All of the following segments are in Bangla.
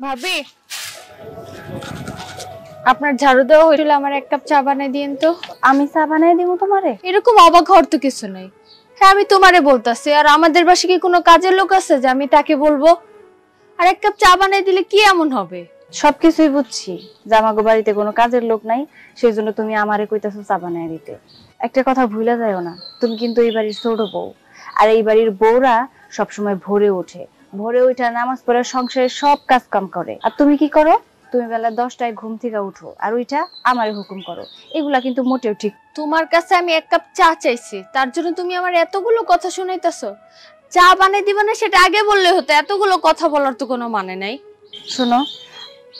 ভাবি, আপনার ঝাড়ু দেওয়া হইল, আমার এক কাপ চা বানাই দিন তো। আমি চা বানাই দিব তোমারে? এরকম অবাক হওয়ার তো কিছু নাই। হ্যাঁ, আমি তোমারে বলতাছি, আর আমাদের বাসায় কি কোনো কাজের লোক আছে যে আমি তাকে বলবো? আর এক কাপ চা বানাই দিলে কি এমন হবে? সবকিছুই বুঝছি যে আমাগো বাড়িতে কোনো কাজের লোক নাই, সেই জন্য তুমি আমারে কইতাছো চা বানাই দিতে। একটা কথা ভুলে যাও না, তুমি কিন্তু এই বাড়ির ছোট বউ, আর এই বাড়ির বউরা সবসময় ভোরে ওঠে, ভোরে উঠে নামাজ পড়ে সংসারের সব কাজ কাম করে। আর তুমি কি করো? তুমি বেলা 10টায় ঘুম থেকে উঠো আর ওইটা আমারে হুকুম করো। এগুলা কিন্তু মোটেও ঠিক। তোমার কাছে আমি এক কাপ চা চাইছি, তার জন্য তুমি আমার এতগুলো কথা শুনাইতেছো? চা বানাই দিবা না সেটা আগে বললে হতো, এতগুলো কথা বলার তো কোনো মানে নাই। শোনো,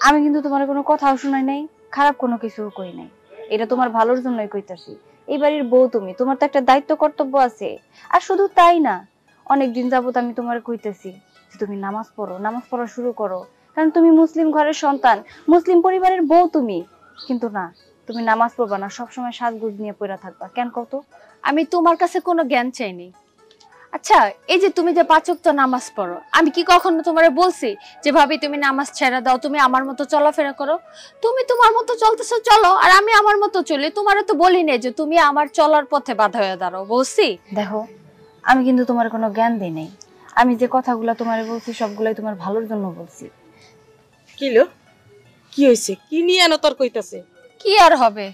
আমি কিন্তু তোমার কোনো কথাও শুনাই নাই, খারাপ কোনো কিছু কই নাই, এটা তোমার ভালোর জন্যই কইতাছি। এই বাড়ির বউ তুমি, তোমার তো একটা দায়িত্ব কর্তব্য আছে। আর শুধু তাই না, অনেকদিন যাবত আমি তোমার কইতেছি যে তুমি নামাজ পড়ো, নামাজ পড়া শুরু করো, কারণ তুমি মুসলিম ঘরের সন্তান, মুসলিম পরিবারের বউ তুমি। কিন্তু না, তুমি নামাজ পড়বা না, সবসময় সাজগুজ নিয়ে পড়া থাকবা। কেন কত? আমি তোমার কাছে কোনো জ্ঞান চাইনি। আচ্ছা, এই যে তুমি যে 5 ওয়াক্ত নামাজ পড়ো, আমি কি কখনো তোমারে বলছি যে ভাবি তুমি নামাজ ছেড়ে দাও, তুমি আমার মতো চলাফেরা করো? তুমি তোমার মতো চলতেছো, চলো, আর আমি আমার মতো চলি। তোমারে তো বলি না যে তুমি আমার চলার পথে বাধা হয়ে দাঁড়াও, বলছি? দেখো, আমি কিন্তু তোমার কোনো জ্ঞান দিই নাই। আমি যে কথাগুলো তোমারে বলছি সবগুলাই তোমার ভালোর জন্য বলছি। কিলো কি হয়েছে? কি নিয়ে এনে তোর কইতাছে? কি আর হবে,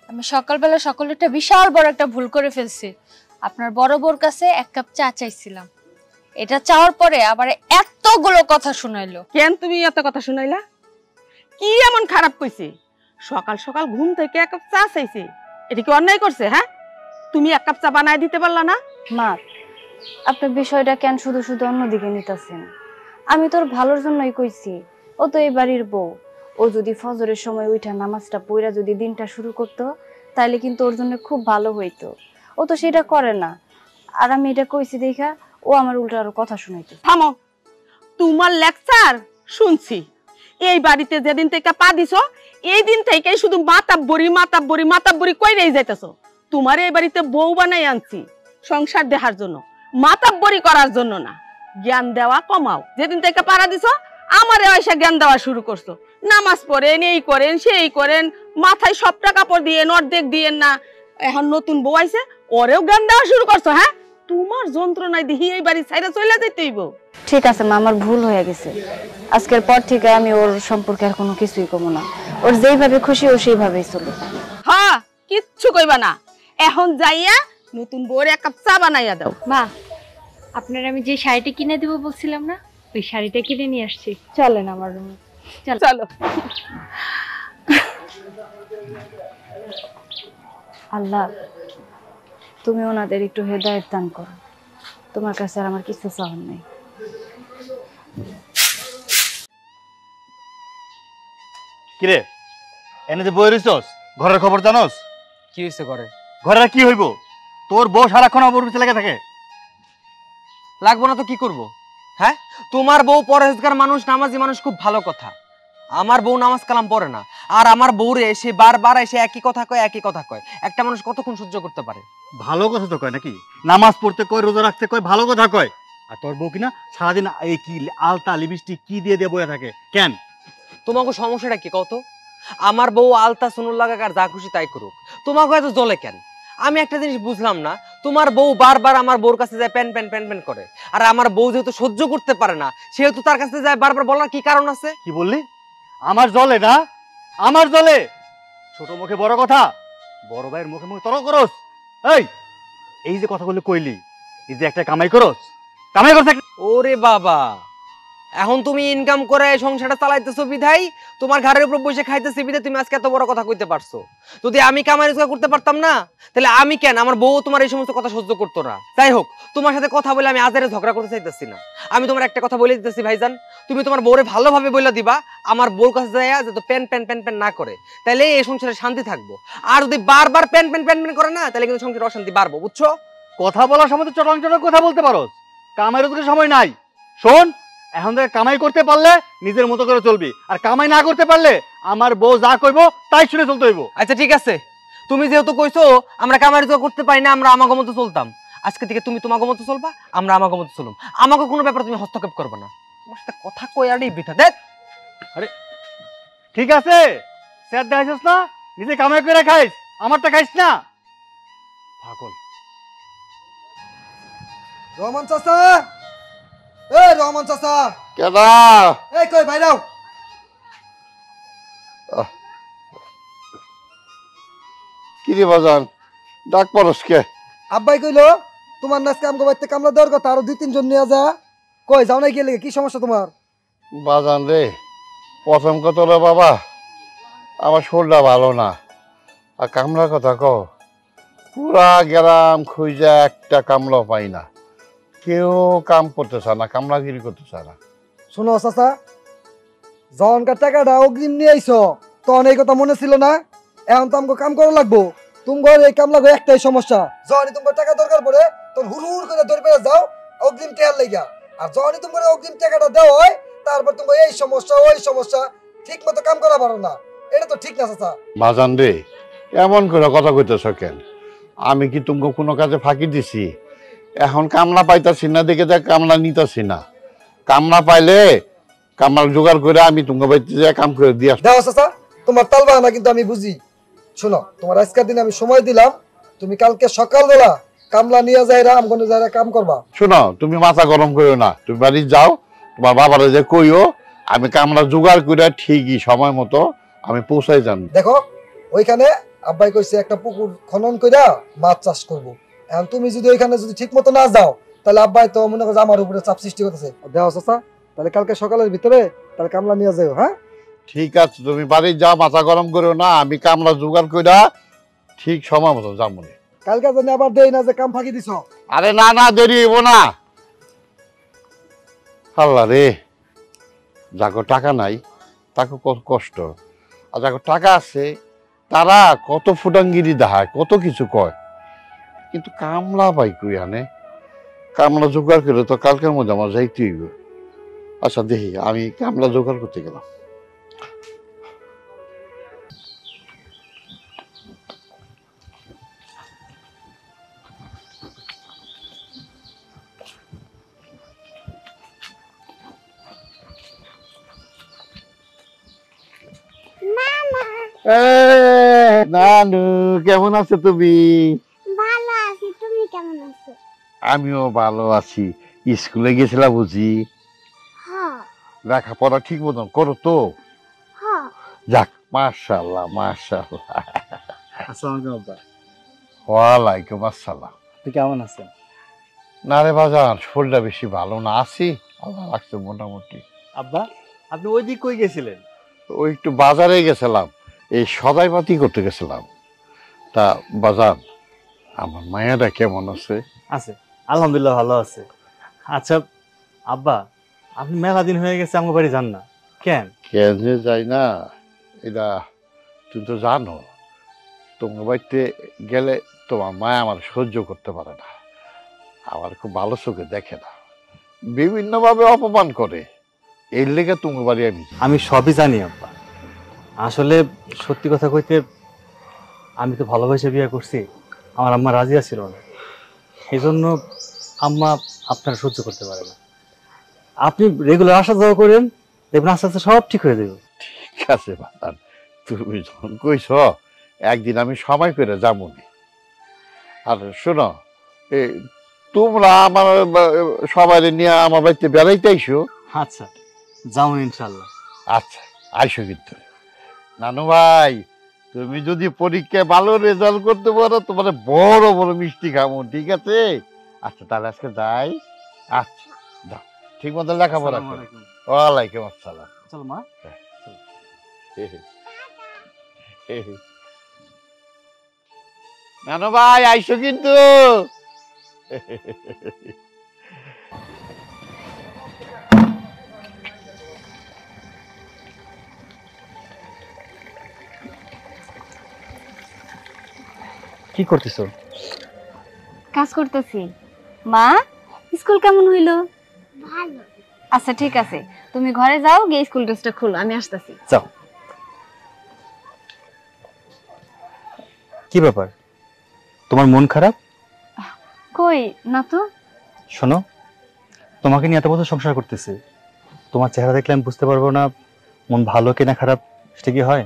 আমি সকালবেলা একটা বিশাল বড় একটা ভুল করে ফেলছি। আপনার বড় বউর কাছে এক কাপ চা চাইছিলাম, এটা চাওয়ার পরে আবার এতগুলো কথা শুনাইলো। কেন তুমি এত কথা শুনাইলা? কি এমন খারাপ কইছে? সকাল সকাল ঘুম থেকে এক কাপ চা চাইছে, এটা কি অন্যায় করছে? হ্যাঁ, তুমি এক কাপ চা বানায় দিতে পারলা না? মা, আপনার বিষয়টা কেন শুধু শুধু অন্যদিকে নিতেছেন? আমি তোর ভালোর জন্যই কইছি। ও তো এই বাড়ির বউ, ও যদি ফজরের সময় উঠা নামাজটা পড়া যদি দিনটা শুরু করতো, তাইলে কিন্তু ওর জন্য খুব ভালো হইতো। ও তো সেটা করে না, আর আমি এটা কইছি দেখা ও আমার উল্টা আরো কথা শুনাইতো। থামো, তোমার লেকচার শুনছি। এই বাড়িতে যেদিন থেকে পা দিছো, এই দিন থেকেই শুধু মাতাব্বরি কইরেই যাইতেছো। তোমার এই বাড়িতে বউ বানাই আনছি সংসার দেখার জন্য, মাতাব্বরি করার জন্য না। জ্ঞান দেওয়া কমাও। যেদিন থেকে পাড়া দিছো আমারে এসে জ্ঞান দেওয়া শুরু করছো। নামাজ পড়েন, এই করেন, সেই করেন, মাথায় সব টাকা পর দিয়ে অর্ধেক দিয়েন না। এখন নতুন বউ আইছে, ওরেও জ্ঞান দেওয়া শুরু করছো। হ্যাঁ, তোমার যন্ত্রণায় দেখি এই বাড়ি ছাইরা চলে যাইতে হইব। ঠিক আছে মা, আমার ভুল হয়ে গেছে। আজকের পর থেকে আমি ওর সম্পর্কে আর কোনো কিছুই কমো না। ওর যেইভাবে খুশি ও সেইভাবেই চলুক। হ্যাঁ, কিচ্ছু কইবা না। এখন যাইয়া নতুন বউর এক কাপ চা বানাইয়া দাও। মা, আপনার আমি যে শাড়িটা কিনে দেবো বলছিলাম না, ওই শাড়িটা কিনে নিয়ে আসছি। চলেন আমার রুমে। চলো। আল্লাহ, তুমি ওনাদের একটু হেদায়েত দান করো। তোমার কাছে আর আমার কিছু চাওয়ার নেই। কিরে, এনে যে বই রইছস, ঘরের খবর জানোস? কি হইছে ঘরে? ঘরে কি হইব? তোর বউ সারাক্ষণ আমার পিছে লেগে থাকে। লাগবো না তো কি করব? হ্যাঁ, তোমার বউ পরহেজগার মানুষ, নামাজি মানুষ, খুব ভালো কথা। আমার বউ নামাজ কালাম পড়ে না, আর আমার বউরে এসে বারবার এসে একই কথা কয়। একটা মানুষ কতক্ষণ সহ্য করতে পারে? ভালো কথা তো কয় নাকি? নামাজ পড়তে কয়, রোজা রাখতে কয়, ভালো কথা কয়। আর তোর বউ কিনা সারাদিন এই কি আলতা লিপস্টিক কি দিয়ে দিয়ে বয়ে থাকে কেন? তোমাকে সমস্যাটা কি কত? আমার বউ আলতা সুনুর লাগাক আর যা খুশি তাই করুক, তোমাকে এত জ্বলে কেন? আমি একটা জিনিস বুঝলাম না, তোমার বউ বারবার আমার বউর কাছে যায় প্যান প্যান প্যান প্যান করে, আর আমার বউ যেহেতু সহ্য করতে পারে না সেহেতু তার কাছে যায় বারবার। বলার কি কারণ আছে? কি বললি? আমার জ্বলে না? আমার জ্বলে? ছোট মুখে বড় কথা, বড় ভাইয়ের মুখে মুখে তর্ক করস। এই যে কথাগুলো কইলি, এই যে একটা কামাই করস, কামাই করছ? ওরে বাবা, এখন তুমি ইনকাম করে সংসারটা চালাইতেছো বিধাই, তোমার ঘরের উপর বসে খাইতেছি বিধাই তুমি আজকে এত বড় কথা কইতে পারছো। যদি আমি কামাই রোজগার করতে পারতাম না, তাহলে আমি কেন, আমার বউ তোমার এই সমস্ত কথা সহ্য করতো না। যাই হোক, তোমার সাথে কথা বলে আমি আজারে ঝগড়া করতে চাইতেছি না। আমি তোমার একটা কথা বলে দিতেছি ভাইজান, তুমি তোমার বউরে ভালোভাবে বলে দিবা আমার বউর কাছে যাইয়া যাতে প্যান প্যান প্যান প্যান না করে, তাহলে এই সংসারে শান্তি থাকবো। আর যদি বারবার প্যান প্যান প্যান প্যান করে না, তাহলে কিন্তু সংসারে অশান্তি বাড়বো, বুঝছো? কথা বলার সময় তো চটং চটং কথা বলতে পারোস, কামাই রোজগারের সময় নাই। শোন, এখন থেকে কামাই করতে পারলে নিজের মতো করে চলবি, আর কামাই না করতে পারলে আমার বউ যা কইবো তাই শুনে চলতে হইব। আচ্ছা ঠিক আছে, তুমি যেহেতু কইছো আমরা কামাই রোজগার করতে পারি না, আমরা আমাগো মতো চলতাম, আজকে থেকে তুমি তোমাগো মতো চলবা, আমরা আমাগো মতো চলুম। আমাকে কোনো ব্যাপারে তুমি হস্তক্ষেপ করবে না। তোমার সাথে কথা কই আর বৃথা দেখ। ঠিক আছে, স্যার দেখাইছিস না, নিজে কামাই করে খাইস, আমারটা খাইস না পাগল। রহমান চাচা, রহমান চাচা, কেডা? কই ভাইরাও। কি রে বাজান, ডাক পরস কে? আব্বাই কইলো তোমার নাচ কাম করতে কামলা দেওয়ার কথা, আরো 2-3 জন নিয়ে যা। কই যাও নাই গেলে, কি সমস্যা তোমার? বাজান রে, প্রথম কথা রে বাবা, আমার শরীরটা ভালো না। আর কামলার কথা কও, পুরা গ্রাম খুঁজে একটা কামলা পাই না, কেউ কাম করতেছে না, কামলাগিরি করতেছে না। শোনো চাচা, যখনকার টাকাটা অগ্রিম নিয়ে আইছো তখন এই কথা মনে ছিল না? এখন তো আমাকে কাম করা লাগবো। তোমার এই কাম লাগবে একটাই সমস্যা, যখনই তোমার টাকা দরকার পড়ে তখন হুড় করে ধরে পেয়ে যাও অগ্রিম টেয়ার লেগা। আর যখনই তোমার অগ্রিম টাকাটা দেওয়া হয় তারপর তোমার এই সমস্যা ওই সমস্যা, ঠিক মতো কাম করা পারো না। এটা তো ঠিক না চাচা। বাজান রে, এমন করে কথা কইতেছ কেন? আমি কি তুমি কোনো কাজে ফাঁকি দিছি? এখন কামলা পাইতাছি না দেখে দেখ কামলা নিতাছি না। কামলা পাইলে কামলা জোগাড় করে আমি তোমার বাড়িতে যা কাম করে দিয়ে আসবো। দেখো চাচা, তোমার তালবা না কিন্তু আমি বুঝি। শোনো, তোমার আজকের দিনে আমি সময় দিলাম, তুমি কালকে সকালবেলা কামলা নিয়ে যাইরা আমগনে যাইরা কাম করবা। শোনো, তুমি মাথা গরম করিও না, তুমি বাড়ি যাও, তোমার বাবারে যে কইও আমি কামলা জোগাড় করে ঠিকই সময় মতো আমি পৌঁছাই যান। দেখো, ওইখানে আব্বাই কইছে একটা পুকুর খনন কইরা মাছ চাষ করবো। এখন তুমি যদি ওইখানে যদি ঠিক মতো না যাও তাহলে আব্বাই তো মনে করছে আমার উপরে চাপ সৃষ্টি করতেছে। দেখো চাচা, তাহলে কালকে সকালের ভিতরে তাহলে কামলা নিয়ে যাও। হ্যাঁ ঠিক আছে, তুমি বাড়ি যাও, মাথা গরম করিও না, আমি কামলা জোগাড় কইরা ঠিক সময় মতো যাবো। কালকে জানি আবার দেই না যে কাম ফাঁকি দিছ। আরে না না, দেরি হইব না। আল্লাহ রে, যাকে টাকা নাই তাকে কত কষ্ট, আর যাকে টাকা আছে তারা কত ফুটাঙ্গিরি দেখায়, কত কিছু কয়, কিন্তু কামলা পাই কই আনে? কামলা জোগাড় করে তো কালকের মধ্যে আমার যাইতে হইব। আচ্ছা দেখি, আমি কামলা জোগাড় করতে গেলাম। নানু, কেমন আছো তুমি? ভালো আছি, তুমি কেমন আছো? আমিও ভালো আছি। স্কুলে গেছিলাম বুঝি? হ্যাঁ লেখাপড়া ঠিক মতন করো তো? হ্যাঁ। যাক, মাশাআল্লাহ মাশাআল্লাহ। আসসালামু আলাইকুম আব্বা। ওয়ালাইকুম আসসালাম। আপনি কেমন আছেন? না রে বাজার, শরীরটা বেশি ভালো না, আছি আল্লাহ রাখছে মোটামুটি। আব্বা, আপনি ওই দিক কই গেছিলেন? ওই একটু বাজারে গেছিলাম, এই সদাইপাতি করতে গেছিলাম। তা বাজার, আমার মায়েরা কেমন আছে? আছে, আলহামদুলিল্লাহ ভালো আছে। আচ্ছা আব্বা, আপনি মেলা দিন হয়ে গেছে আমার বাড়ি যান না কেন? কেন যে যাই না, এটা তুমি তো জানো, তোমার বাড়িতে গেলে তোমার মা আমার সহ্য করতে পারে না, আমার খুব ভালো চোখে দেখে না, বিভিন্নভাবে অপমান করে। এর লেগে তোমার বাড়ি আমি সবই জানি আব্বা। আসলে সত্যি কথা কইতে, আমি তো ভালোবাসে বিয়ে করছি, আমার আম্মা রাজিয়া ছিল না, এই জন্য আম্মা আপনারা সহ্য করতে পারে না। আপনি রেগুলার আসা যাওয়া করেন, দেখবেন আস্তে আস্তে সব ঠিক হয়ে যাবে। ঠিক আছে বাতান, তুমি যখন কইছ একদিন আমি সময় করে যাবো। আর শোনো, তোমরা আমার সবাই নিয়ে আমার বাড়িতে বেড়াইতে আইসো। আচ্ছা যাও ইনশাল্লাহ। আচ্ছা আইসো কিন্তু। নানু ভাই, তুমি যদি পরীক্ষায় ভালো রেজাল্ট করতে পারো তোমার বড় বড় মিষ্টি খাবো, ঠিক আছে? আচ্ছা তাহলে আজকে যাই। আচ্ছা দাও, ঠিক মতো লেখাপড়া করো। ওয়ালাইকুম আসসালাম। চলো মা। নানু ভাই আইসো কিন্তু। কি করতেছো? কাজ করতেছি। মা, স্কুল কেমন হইলো? ভালো। আচ্ছা ঠিক আছে, তুমি ঘরে যাও, গিয়ে স্কুল ড্রেসটা খুলো, আমি আসতেছি। যাও। কি ব্যাপার, তোমার মন খারাপ? কই না তো। শোনো, তোমাকে নিয়ে এত বছর সংসার করতেছি, তোমার চেহারা দেখলে আমি বুঝতে পারবো না মন ভালো কিনা খারাপ সেটা কি হয়?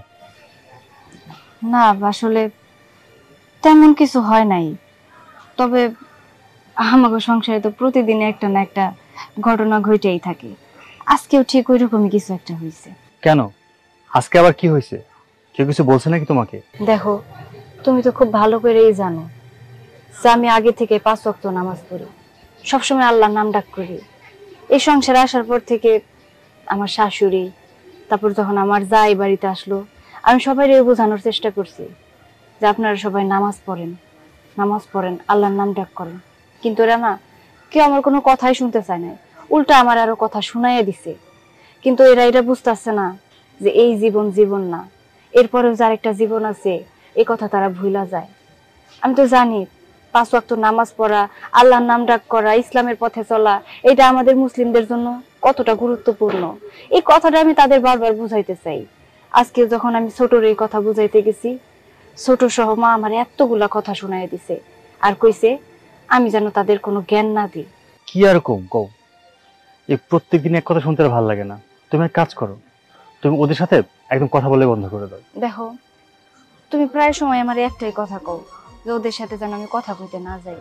না আসলে তেমন কিছু হয় নাই, তবে আমাকে সংসারে তো প্রতিদিন একটা না একটা ঘটনা ঘটেই থাকে। আজকেও ঠিক ওই রকমই কিছু একটা হয়েছে। কেন, আজকে আবার কি হয়েছে? কেউ কিছু বলছে নাকি তোমাকে? দেখো, তুমি তো খুব ভালো করেই জানো যে আমি আগে থেকে 5 ওয়াক্ত নামাজ পড়ি, সবসময় আল্লাহর নাম ডাক করি। এই সংসারে আসার পর থেকে আমার শাশুড়ি, তারপর যখন আমার জাই বাড়িতে আসলো, আমি সবাইকে বোঝানোর চেষ্টা করছি যে আপনারা সবাই নামাজ পড়েন, আল্লাহর নাম ডাক করেন। কিন্তু এরা না, কেউ আমার কোনো কথাই শুনতে চায় না, উল্টা আমার আরো কথা শুনাইয়া দিছে। কিন্তু এরা এটা বুঝতেছে না যে এই জীবন জীবন না, এরপরেও যার একটা জীবন আছে, এই কথা তারা ভুলা যায়। আমি তো জানি 5 ওয়াক্ত নামাজ পড়া, আল্লাহর নাম ডাক করা, ইসলামের পথে চলা, এটা আমাদের মুসলিমদের জন্য কতটা গুরুত্বপূর্ণ। এই কথাটা আমি তাদের বারবার বুঝাইতে চাই। আজকে যখন আমি ছোটর এই কথা বুঝাইতে গেছি, ছোট সহ মা আমার এতগুলা কথা শোনাই দিছে আর কইছে আমি যেন তাদের কোনো জ্ঞান না দিই। কি আর কও, এই প্রত্যেকদিন এক কথা শুনতে আর ভালো লাগে না। তুমি এক কাজ করো, তুমি ওদের সাথে একদম কথা বলে বন্ধ করে দাও। দেখো, তুমি প্রায় সময় আমার একটাই কথা কও যে ওদের সাথে যেন আমি কথা কইতে না যাই,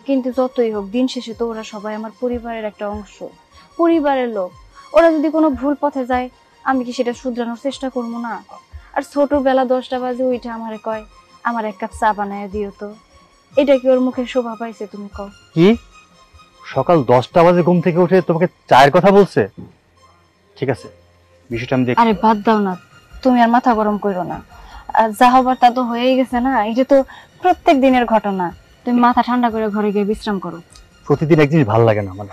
কিন্তু যতই হোক দিন শেষে তো ওরা সবাই আমার পরিবারের একটা অংশ, পরিবারের লোক। ওরা যদি কোনো ভুল পথে যায়, আমি কি সেটা শুধরানোর চেষ্টা করবো না? আর ছোটবেলা 10টা বাজে ওইটা আমারে কয় আমার 1 কাপ চা বানায় দিও তো, এটা কি ওর মুখে শোভা পাইছে? তুমি কও। কি সকাল 10টা বাজে ঘুম থেকে উঠে তোমাকে চায়ের কথা বলছে? ঠিক আছে, বিষয়টা আমি দেখি। আরে বাদ দাও না, তুমি আর মাথা গরম করো না। আর যা হবার তা তো হয়েই গেছে না, এটা তো প্রত্যেক দিনের ঘটনা। তুমি মাথা ঠান্ডা করে ঘরে গিয়ে বিশ্রাম করো। প্রতিদিন এক জিনিস ভালো লাগে না আমার।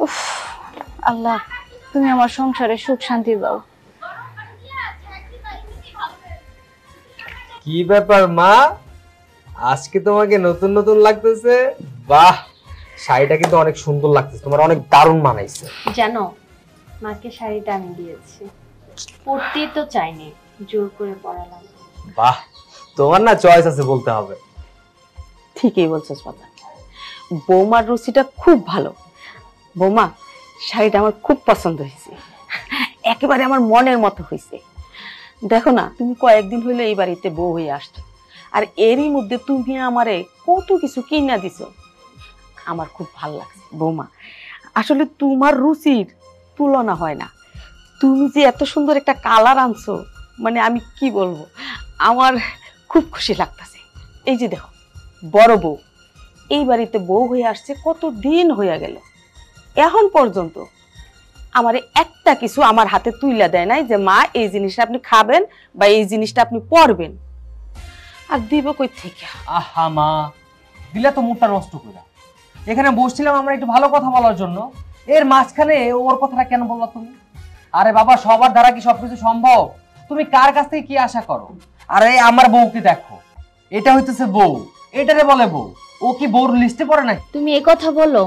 উফ, আল্লাহ তুমি আমার সংসারে সুখ শান্তি দাও। কি ব্যাপার মা, আজকে তোমাকে নতুন নতুন লাগতেছে? বাহ, শাড়িটা কিন্তু অনেক সুন্দর লাগতেছে, তোমার অনেক দারুণ মানাইছে। জানো, মাকে শাড়িটা আমি দিয়েছি, পরতেই তো চাইনি, জোর করে পরালাম। বাহ, তোমার না চয়েস আছে বলতে হবে। ঠিকই বলছিস বাবা, বৌমার রুচিটা খুব ভালো। বৌমা, শাড়িটা আমার খুব পছন্দ হয়েছে, একেবারে আমার মনের মতো হয়েছে। দেখো না, তুমি কয়েকদিন হইলে এই বাড়িতে বউ হয়ে আসছো, আর এরই মধ্যে তুমি আমারে কত কিছু কিনা দিছো, আমার খুব ভালো লাগছে। বৌমা, আসলে তোমার রুচির তুলনা হয় না। তুমি যে এত সুন্দর একটা কালার আনছো, মানে আমি কি বলবো, আমার খুব খুশি লাগতেছে। এই যে দেখো, বড় বউ এই বাড়িতে বউ হয়ে আসছে কত দিন হয়ে গেল, এখন পর্যন্ত আমারে একটা কিছু আমার হাতে তুইলা দেয় নাই যে মা এই জিনিসটা আপনি খাবেন বা এই জিনিসটা আপনি পরবেন। আর দিব কই থেকে? আহা মা, দিলা তো মুডটা নষ্ট করে। এখানে বসছিলাম আমরা একটু ভালো কথা বলার জন্য, এর মাঝখানে ওর কথাটা কেন বললা তুমি? আরে বাবা, সবার দ্বারা কি সবকিছু সম্ভব? তুমি কার কাছ থেকে কি আশা করো? আরে আমার বউকে দেখো, এটা হইতেছে বউ, এটারে বলে বউ, ও কি বউর লিস্টে পড়ে নাকি? তুমি এই কথা বলো,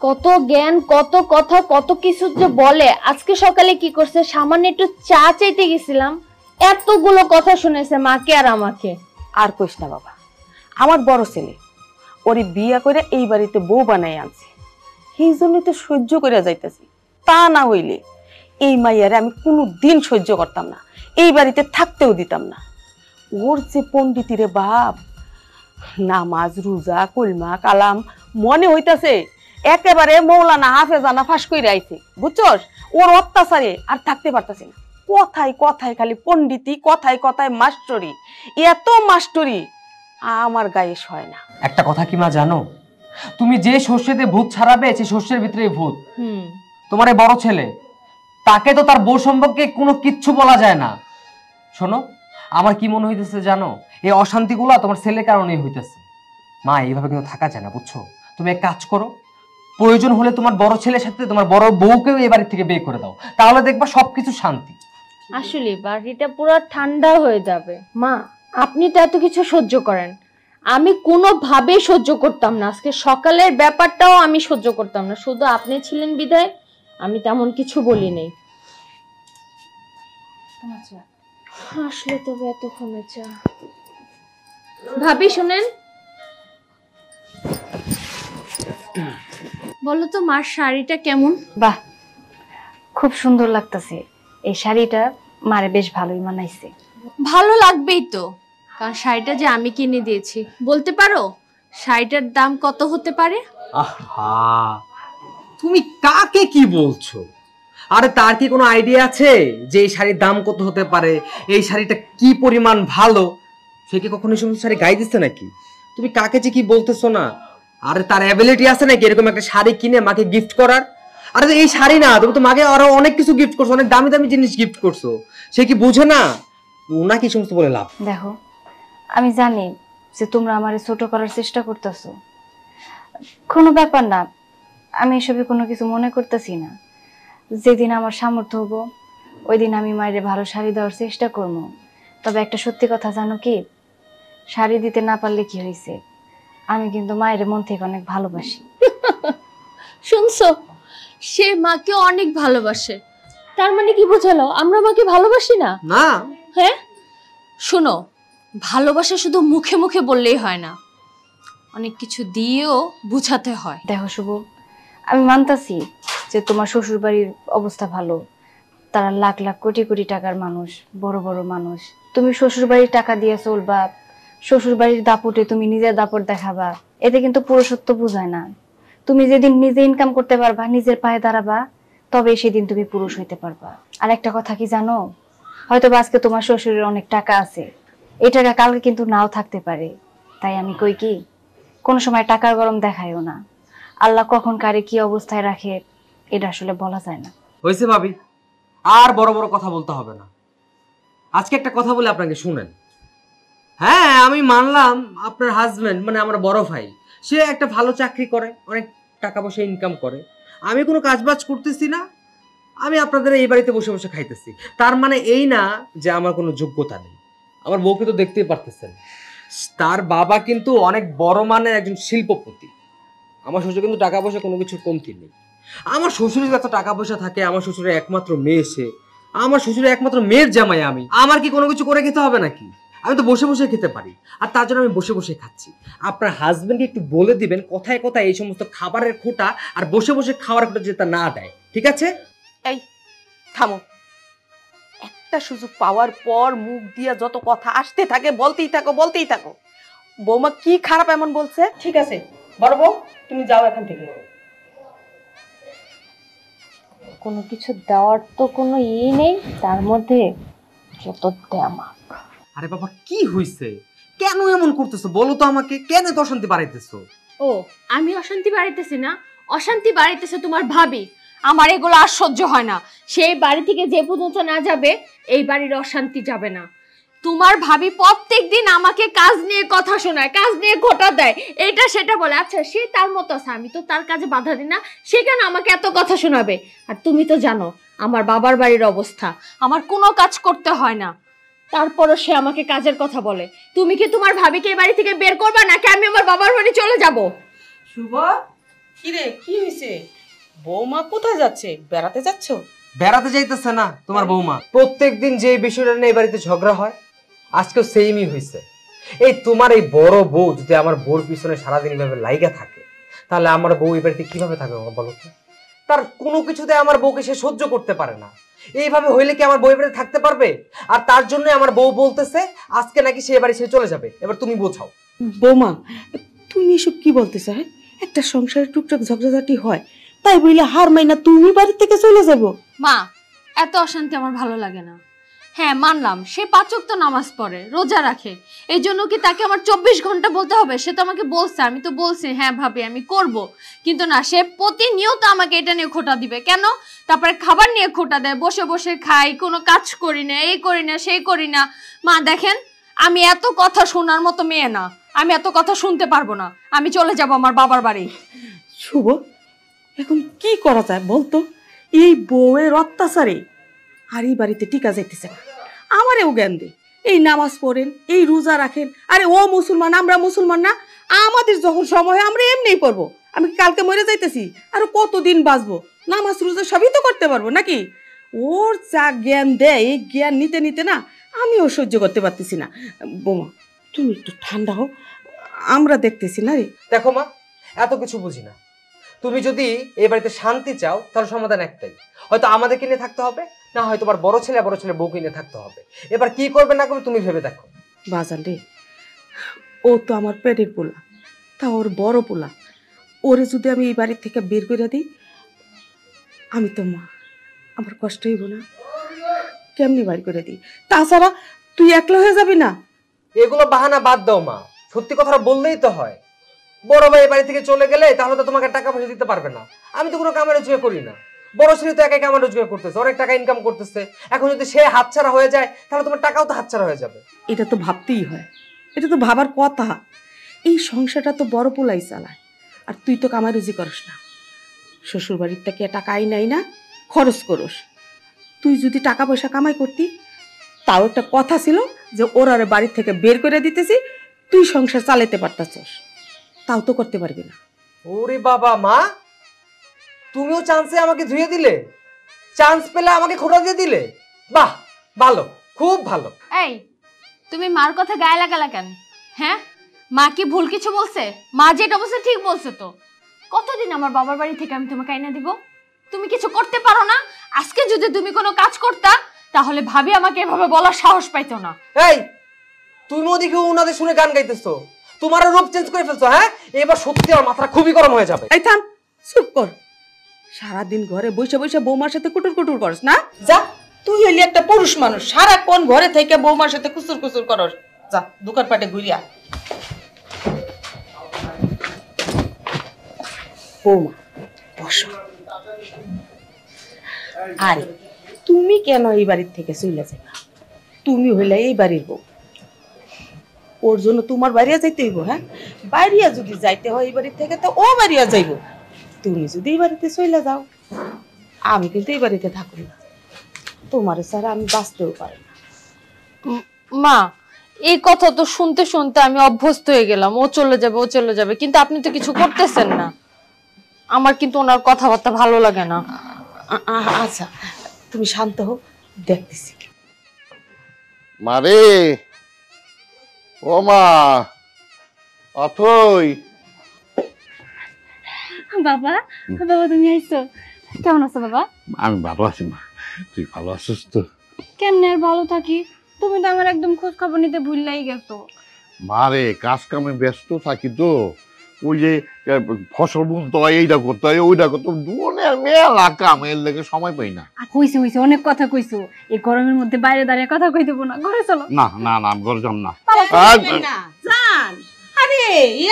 কত জ্ঞান, কত কথা, কত কিছু যে বলে। আজকে সকালে কি করছে, সামান্য একটু চা চাইতে গেছিলাম, এতগুলো কথা শুনেছে মাকে আর আমাকে। আর কইস না বাবা, আমার বড় ছেলে ওরে বিয়া করে এই বাড়িতে বউ বানাই আনছে, এই জন্যই তো সহ্য করে যাইতেছি। তা না হইলে এই মাইয়ারে আমি কোনো দিন সহ্য করতাম না, এই বাড়িতে থাকতেও দিতাম না। ওর যে পণ্ডিতিরে বাপ, নামাজ রোজা কলমা কালাম মনে হইতাছে একেবারে মৌলানা হাফেজানা ফাঁস করে আইছে, বুঝছস? ওর অত্যাচারে আর থাকতে পারতাছি না। কথায় কথায় খালি পণ্ডিতি, কথায় কথায় মাস্টরি, এত মাস্টরি আমার গায়ে সয় না। একটা কথা কি মা জানো, তুমি যে শস্যতে ভূত ছাড়াবে সেই শস্যের ভিতরে ভূত। তোমার এই বড় ছেলে, তাকে তো তার বউ সম্পর্কে কোনো কিচ্ছু বলা যায় না। শোনো, আমার কি মনে হইতেছে জানো, এই অশান্তিগুলো তোমার ছেলের কারণেই হইতেছে। মা, এইভাবে কিন্তু থাকা যায় না, বুঝছো? তুমি এক কাজ করো, প্রয়োজন হলে তোমার বড় ছেলের সাথে তোমার বড় বউকেও এই বাড়ি থেকে বের করে দাও, তাহলে দেখবা সবকিছু শান্তি। আসলে বাড়িটা পুরো ঠান্ডা হয়ে যাবে। মা, আপনি তো এত কিছু সহ্য করেন, আমি কোনোভাবেই সহ্য করতাম না। আজকে সকালের ব্যাপারটাও আমি সহ্য করতাম না, শুধু আপনি ছিলেন বিদায় আমি তেমন কিছু বলি নাই। আসলে তবে এতক্ষণে চা। ভাবি শুনেন, বলো তো মার শাড়িটা কেমন? বাহ, খুব সুন্দর লাগতেছে। এই শাড়িটা মারে বেশ ভালোই মানাইছে। ভালো লাগবেই তো, কারণ শাড়িটা যে আমি কিনে দিয়েছি। বলতে পারো শাড়িটার দাম কত হতে পারে? আহা, তুমি কাকে কি বলছো? আরে তার কি কোনো আইডিয়া আছে যে এই শাড়ির দাম কত হতে পারে, এই শাড়িটা কি পরিমাণ ভালো? সে কি কখনো এই সমস্ত শাড়ি গায়ে দিচ্ছে নাকি? তুমি কাকে যে কি বলতেছো না? আরে তার অ্যাবিলিটি আছে নাকি এরকম একটা শাড়ি কিনে মাকে গিফট করার? আরে এই শাড়ি না, তুমি তো মাকে আরো অনেক কিছু গিফট করছো, অনেক দামি দামি জিনিস গিফট করছো। সে কি বুঝে না? ওনাকে এই সমস্ত বলে লাভ। দেখো, আমি জানি যে তোমরা আমারে ছোট করার চেষ্টা করতেছো। কোনো ব্যাপার না, আমি এসবে কোনো কিছু মনে করতেছি না। যেদিন আমার সামর্থ্য হবো ওই দিন আমি মায়ের ভালো শাড়ি দেওয়ার চেষ্টা করবো। তবে একটা সত্যি কথা জানো কি, শাড়ি দিতে না পারলে কি হয়েছে, আমি কিন্তু মায়ের মন থেকে অনেক ভালোবাসি। শুনছো, সে মাকে অনেক ভালোবাসে। তার মানে কি বোঝালো আমরা মাকে ভালোবাসি না? না। হ্যাঁ, শোনো, ভালোবাসা শুধু মুখে মুখে বললেই হয় না, অনেক কিছু দিয়েও বুঝাতে হয়। দেখো শুভ, আমি মানতাছি যে তোমার শ্বশুর বাড়ির অবস্থা ভালো, তারা লাখ লাখ কোটি কোটি টাকার মানুষ, বড় বড় মানুষ। তুমি শ্বশুর বাড়ির টাকা দিয়ে চলবা, শ্বশুর বাড়ির দাপটে তুমি নিজের দাপট দেখাবা, এতে কিন্তু পুরুষত্ব বোঝায় না। তুমি যেদিন নিজে ইনকাম করতে পারবা, নিজের পায়ে দাঁড়াবা, তবে সেদিন তুমি পুরুষ হইতে পারবা। আর একটা কথা কি জানো, হয়তো আজকে তোমার শ্বশুরের অনেক টাকা আছে, এই টাকা কালকে কিন্তু নাও থাকতে পারে। তাই আমি কই কি, কোনো সময় টাকার গরম দেখায়ও না। আল্লাহ কখন কারে কি অবস্থায় রাখে এটা আসলে বলা যায় না। হয়েছে ভাবি, আর বড় বড় কথা বলতে হবে না। আজকে একটা কথা বলে আপনাকে শুনেন। হ্যাঁ, আমি মানলাম আপনার হাজবেন্ড মানে আমার বড় ভাই, সে একটা ভালো চাকরি করে, অনেক টাকা পয়সা ইনকাম করে। আমি কোনো কাজবাজ করতেছি না, আমি আপনাদের এই বাড়িতে বসে বসে খাইতেছি। তার মানে এই না যে আমার কোনো যোগ্যতা নেই। আমার বউকে তো দেখতেই পারতেছেন, তার বাবা কিন্তু অনেক বড় মানের একজন শিল্পপতি। আমার শ্বশুর কিন্তু টাকা পয়সা কোনো কিছুর কমতি নেই। আমার শ্বশুরের কাছে টাকা পয়সা থাকে, আমার শ্বশুরের একমাত্র মেয়ে সে, আমার শ্বশুরের একমাত্র মেয়ের জামাই আমি। আমার কি কোনো কিছু করে খেতে হবে নাকি? আমি তো বসে বসে খেতে পারি, আর তার জন্য আমি বসে বসে খাচ্ছি। আপনার হাজবেন্ডকে একটু বলে দিবেন কথায় কথায় এই সমস্ত খাবারের খোঁটা আর বসে বসে খাওয়ার খোঁটা যেটা না দেয়, ঠিক আছে? এই থামো, একটা সুযোগ পাওয়ার পর মুখ দিয়া যত কথা আসতে থাকে বলতেই থাকো বলতেই থাকো। বৌমা কি খারাপ এমন বলছে? ঠিক আছে বড় বউ, তুমি যাও এখান থেকে। কোনো কিছু দেওয়ার তো কোনো ইয়ে নেই, তার মধ্যে যত দেমাক। আরে বাবা, কি হইছে? কেন এমন করতেছো বলো তো আমাকে, কেন এত অশান্তি বাড়াইতেছো? ও, আমি অশান্তি বাড়াইতেছি না, অশান্তি বাড়াইতেছে তোমার ভাবি। আমার এগুলো আর সহ্য হয় না। সেই বাড়ি থেকে যে পর্যন্ত না যাবে এই বাড়ির অশান্তি যাবে না। তোমার ভাবি প্রত্যেকদিন আমাকে কাজ নিয়ে কথা শোনায়, কাজ নিয়ে খোঁটা দেয়, এটা সেটা বলে। আচ্ছা, সে তার মতো আছে, আমি তো তার কাজে বাধা দিই না, সে কেন আমাকে এত কথা শোনাবে? আর তুমি তো জানো আমার বাবার বাড়ির অবস্থা, আমার কোনো কাজ করতে হয় না, তারপরও সে আমাকে কাজের কথা বলে। তুমি কি তোমার ভাবিকে এই বাড়ি থেকে বের করবা, নাকি আমি আমার বাবার বাড়ি চলে যাব? শুভ, কি রে, কি হয়েছে? বৌমা কোথায় যাচ্ছে? বেড়াতে যাচ্ছ? বেড়াতে যাইতেছে না তোমার বৌমা, প্রত্যেকদিন যে বিষয়টা নিয়ে এই বাড়িতে ঝগড়া হয়, আজকেও সেমই হয়েছে। এই তোমার এই বড় বউ যদি আমার বউর পিছনে সারাদিন এইভাবে লাইগা থাকে, তাহলে আমার বউ এই বাড়িতে কিভাবে থাকবে বলো তো? তার কোনো কিছুতে আমার বউকে সে সহ্য করতে পারে না। এইভাবে হইলে কি আমার বউ এই বাড়িতে থাকতে পারবে? আর তার জন্য আমার বউ বলতেছে আজকে নাকি সে বাড়ি ছেড়ে চলে যাবে। এবার তুমি বোঝাও। বৌমা, তুমি এসব কি বলতেছো? হ্যাঁ, একটা সংসারে টুকটাক ঝগড়াঝাটি হয়, তাই বইলে হার মাইনা তুমি বাড়ি থেকে চলে যাবো? মা, এত অশান্তি আমার ভালো লাগে না। হ্যাঁ, মানলাম সে 5 ওয়াক্ত নামাজ পড়ে, রোজা রাখে, এই জন্য কি তাকে আমার 24 ঘন্টা বলতে হবে? সে তো আমাকে বলছে, আমি তো বলছি হ্যাঁ ভাবি আমি করব, কিন্তু না, সে প্রতিনিয়ত আমাকে এটা নিয়ে খোঁটা দিবে। কেন? তারপরে খাবার নিয়ে খোঁটা দেয়, বসে বসে খাই, কোনো কাজ করি না, এই করি না সেই করি না। মা দেখেন, আমি এত কথা শোনার মতো মেয়ে না, আমি এত কথা শুনতে পারবো না, আমি চলে যাব আমার বাবার বাড়ি। শুভ, এখন কি করা যায় বলতো? এই বউয়ের অত্যাচারে আর এই বাড়িতে টিকা যাইতেছে না। আমারেও জ্ঞান দে, এই নামাজ পড়েন, এই রোজা রাখেন। আরে ও মুসলমান, আমরা মুসলমান না? আমাদের যখন সময় হয় আমরা এমনিই পড়বো। আমি কালকে মরে যাইতেছি, আর কতদিন বাঁচবো? নামাজ রোজা সবই তো করতে পারবো নাকি? ওর যা জ্ঞান দেয়, এই জ্ঞান নিতে নিতে না আমিও সহ্য করতে পারতেছি না। বোমা, তুমি একটু ঠান্ডা হও, আমরা দেখতেছি না রে। দেখো মা, এত কিছু বুঝি না, তুমি যদি এই বাড়িতে শান্তি চাও তাহলে সমাধান একটাই, হয়তো আমাদেরকে নিয়ে থাকতে হবে, না হয়তো তোমার বড় ছেলে বউকে নিয়ে থাকতে হবে। এবার কি করবে না করবে তুমি ভেবে দেখো। বাজান রে, ও তো আমার পেটের পোলা, তা ওর বড় পোলা, ওরে যদি আমি এই বাড়ির থেকে বের করে দিই, আমি তো মা, আমার কষ্ট হইব না? কেমনি বাইর করে দিই? তাছাড়া তুই একলা হয়ে যাবি না? এগুলো বাহানা বাদ দাও মা, সত্যি কথাটা বললেই তো হয়। বড় ভাই এই বাড়ি থেকে চলে গেলে তাহলে তো তোমাকে টাকা পয়সা দিতে পারবে না। আমি তো কোনো কামে রোজগার করি না, বড় ছেলে তো একাই কামে রোজগার করতেছে, অনেক টাকা ইনকাম করতেছে। এখন যদি সে হাতছাড়া হয়ে যায় তাহলে তোমার টাকাও তো হাতছাড়া হয়ে যাবে। এটা তো ভাবতেই হয়, এটা তো ভাবার কথা। এই সংসারটা তো বড় পোলাই চালায়, আর তুই তো কামাই রুজি করস না। শ্বশুর বাড়ির থেকে টাকা আই নাই না, খরচ করস। তুই যদি টাকা পয়সা কামাই করতি, তাও একটা কথা ছিল যে ওর আর বাড়ির থেকে বের করে দিতেছি, তুই সংসার চালাতে পারতাছস। তাও তো করতে পারবি না। ওরে বাবা মা, তুমিও চান্সে আমাকে ধুয়ে দিলে, চান্স পেলে আমাকে খোটা দিয়ে দিলে। বাহ, ভালো, খুব ভালো। এই তুমি মার কথা গায়ে লাগালা কেন? হ্যাঁ, মা কি ভুল কিছু বলছে? মা যেটা বলছে ঠিক বলছে তো। কতদিন আমার বাবার বাড়ি থেকে আমি তোমাকে আইনা দিব? তুমি কিছু করতে পারো না। আজকে যদি তুমি কোনো কাজ করতা তাহলে ভাবি আমাকে এভাবে বলার সাহস পাইতো না। এই তুমি ওদিকে ওনাদের শুনে গান গাইতেছো, তোমারও রূপ চেঞ্জ করে ফেলছো। হ্যাঁ, এবার সত্যি আমার মাথা খুবই গরম হয়ে যাবে। এই থাম, চুপ কর। সারাদিন ঘরে বসে বসে বৌমার সাথে কুটুর কুটুর করস না? যা, তুই হইলি একটা পুরুষ মানুষ, সারাক্ষণ ঘরে থেকে বৌমার সাথে কুসুর কুসুর করস। যা দোকান পাটে ঘুরিয়া। বৌমা বসো। আরে তুমি কেন এই বাড়ির থেকে চলে যাবা? তুমি হইলে এই বাড়ির বউ, ওর জন্য তোমার বাড়িয়া যাইতে হইব। হ্যাঁ, বাড়িয়া যদি যাইতে হয় এই বাড়ির থেকে, তো ও বাড়িয়া যাইব। তুমি যদি এই বাড়িতে চলে যাও, আমি কিন্তু এই বাড়িতে থাকবো না। তোমার ছাড়া আমি বাঁচতেও পারি না। মা, এই কথা তো শুনতে শুনতে আমি অভ্যস্ত হয়ে গেলাম। ও চলে যাবে, কিন্তু আপনি তো কিছু করতেছেন না। আমার কিন্তু ওনার কথাবার্তা ভালো লাগে না। আচ্ছা, তুমি শান্ত হও, দেখতেছি। মারে, ও মা, অথই। বাবা, বাবা তুমি আইছো? কেমন আছো বাবা? আমি ভালো আছি মা, তুই ভালো আছিস তো? কেমনে আর ভালো থাকি, তুমি তো আমার একদম খোঁজ খবর নিতে ভুললাই গেছো। মারে, কাজ কামে ব্যস্ত থাকি তো, ওই যে ফসল বুনতে হয়, এইটা করতে হয়, ওইটা করতে মেলা কাম, এর লেগে সময় পাই না। হইছে অনেক কথা কইছো। এই গরমের মধ্যে বাইরে দাঁড়িয়ে কথা কই দেবো না, ঘরে চলো। না না না, আমি ঘরে যাব না। জান, আরে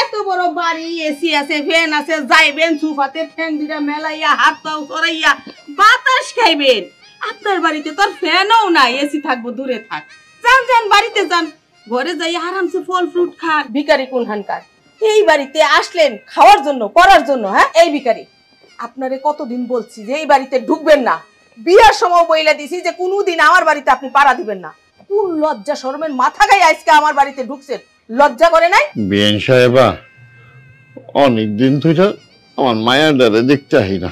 এত বড় বাড়ি, এসি আছে, ফ্যান আছে, যাইবেন সুফাতে ঠ্যাং দিরা মেলাইয়া, হাত পাও সরাইয়া বাতাস খাইবেন। আপনার বাড়িতে তোর ফ্যানও নাই, এসি থাকবো দূরে থাক। যান যান, বাড়িতে যান, ঘরে যাই আরামসে ফল ফ্রুট খান। ভিখারি কোনখানকার, এই বাড়িতে আসলেন খাওয়ার জন্য, করার জন্য? হ্যাঁ, এই ভিখারি, আপনারে কতদিন বলছি যে এই বাড়িতে ঢুকবেন না। বিয়ার সময় বইলা দিছি যে কোনোদিন আমার বাড়িতে আপনি পাড়া দিবেন না। কোন লজ্জা শরমের মাথা গায়ে আজকে আমার বাড়িতে ঢুকছেন? লজ্জা করে নাই? বিএন সাহেবা, অনেকদিন ধরে আমার মায়ের দ্বারা দেখতে আহি না।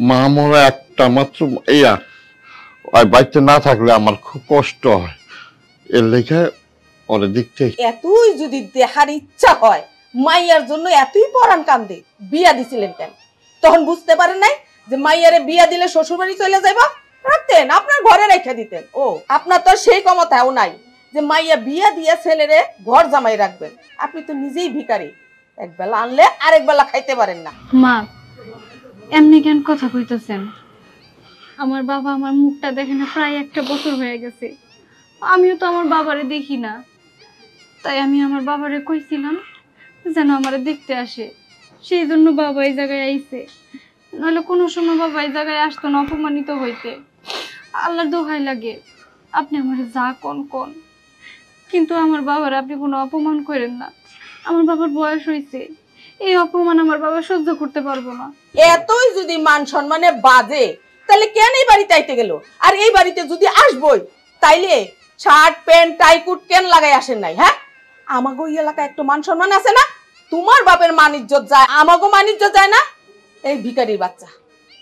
মা মরা একটা মাত্র, এইয়া বাড়িতে না থাকলে আমার খুব কষ্ট হয়, এর লেখা ওরে দেখতে। এতই যদি দেখার ইচ্ছা হয়, মাইয়ার জন্য এতই পরাণ কান্দে, বিয়া দিছিলেন কেন? তখন বুঝতে পারেন নাই যে মাইয়ারে বিয়া দিলে শ্বশুর বাড়ি চলে যাইবা? রাখতেন, আপনার ঘরে রেখে দিতেন। ও, আপনার তো সেই ক্ষমতাও নাই যে মাইয়া বিয়া দিয়ে ছেলেরে ঘর জামাই রাখবেন। আপনি তো নিজেই ভিখারি, এক বেলা আনলে আরেক বেলা খাইতে পারেন না। মা, এমনি কেন কথা কইতেছেন? আমার বাবা আমার মুখটা দেখে না প্রায় 1 বছর হয়ে গেছে। আমিও তো আমার বাবারে দেখি না, তাই আমি আমার বাবারে কইছিলাম যেন আমারে দেখতে আসে। সেই জন্য বাবা এই জায়গায় আইছে, নইলে কোনো সময় বাবা এই জায়গায় আসতো না অপমানিত হইতে। আল্লাহর দোহাই লাগে, আপনি আমার যা কোন, কিন্তু আমার বাবার আপনি কোনো অপমান করেন না। আমার বাবার বয়স হয়েছে, এই অপমান আমার বাবা সহ্য করতে পারবো না। এতই যদি মান সম্মানে বাজে, তাহলে কেন এই বাড়িতে আইতে গেল? আর এই বাড়িতে যদি আসবই, তাইলে শার্ট প্যান্ট টাই কুট কেন লাগাই আসেন নাই? হ্যাঁ, আমাগো এই এলাকায় একটু মান সম্মান আছে না? তোমার বাপের মান ইজ্জত যায়, আমাগো মান ইজ্জত যায় না? এই ভিখারির বাচ্চা,